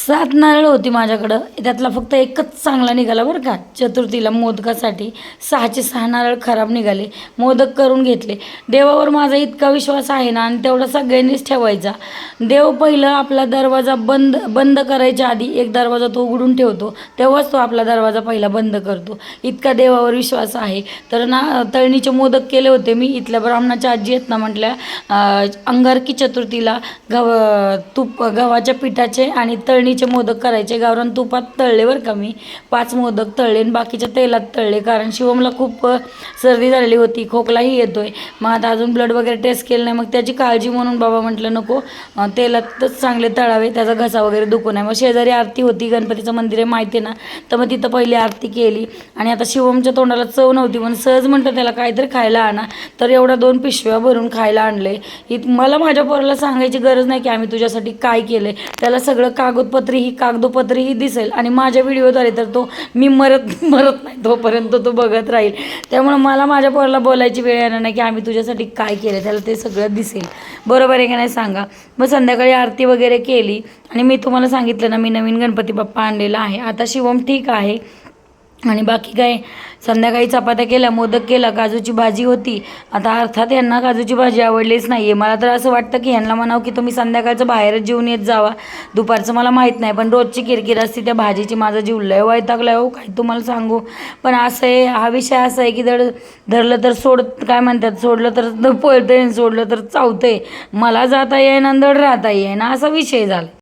7 नारळ होती माझ्याकडं, त्यातला फक्त एकच चांगला निघाला बरं का. चतुर्थीला मोदकासाठी 6चे 6 नारळ खराब निघाले. मोदक करून घेतले. देवावर माझा इतका विश्वास आहे ना, आणि तेवढा सगळ्यांनीच ठेवायचा. देव पहिलं आपला दरवाजा बंद बंद करायच्या आधी एक दरवाजा तो उघडून ठेवतो, तेव्हाच तो आपला दरवाजा पहिला बंद करतो. इतका देवावर विश्वास आहे. तर ना तळणीचे मोदक केले होते मी. इथल्या ब्राह्मणाच्या आजी आहेत ना, म्हटल्या अंगारकी चतुर्थीला गव्हाच्या पिठाचे आणि तळणीचे मोदक करायचे. गावरान तुपात तळले बरं का मी. 5 मोदक तळले आणि बाकीच्या तेलात तळले, कारण शिवमला खूप सर्दी झालेली होती, खोकलाही येतोय. मग आता अजून ब्लड वगैरे टेस्ट केलं नाही, मग त्याची काळजी म्हणून बाबा म्हटलं नको, तेलातच चांगले तळावे, त्याचा घसा वगैरे दुखू नये. मग शेजारी आरती होती, गणपतीचं मंदिर आहे माहिती आहे ना, तर मग तिथं पहिली आरती केली. आणि आता शिवमच्या तोंडाला चव नव्हती म्हणून सहज म्हटलं त्याला काहीतरी खायला आणा, तर एवढा 2 पिशव्या भरून खायला आणले. मला माझ्या पोराला सांगायची गरज नाही की आम्ही तुझ्यासाठी काय केलंय. त्याला सगळं कागदोपत्रीही दिसेल, आणि माझ्या व्हिडिओद्वारे तर तो मी मरत नाही तोपर्यंत तो बघत राहील. त्यामुळे मला माझ्या पोराला बोलायची वेळ येणार नाही की आम्ही तुझ्यासाठी काय केलं, त्याला ते सगळं दिसेल. बरोबर आहे का नाही सांगा. मग संध्याकाळी आरती वगैरे केली, आणि मी तुम्हाला सांगितलं ना, मी नवीन गणपती बाप्पा आणलेला आहे. आता शिवम ठीक आहे. आणि बाकी काय, संध्याकाळी चपात्या केल्या, मोदक केला, काजूची भाजी होती. आता अर्थात यांना काजूची भाजी आवडलीच नाही आहे. मला तर असं वाटतं की ह्यांना म्हणावं की तुम्ही संध्याकाळचं बाहेरच जेवून येत जावा, दुपारचं मला माहीत नाही, पण रोजची किरकिर असते त्या भाजीची. माझा जीव लय वैतागलाय हो, काय तुम्हाला सांगू. पण असं आहे, हा विषय असा आहे की धरलं तर काय म्हणतात, सोडलं तर पळतंय, सोडलं तर चावतंय. मला जाता येईना, धड राहता येईना, असा विषय झाला.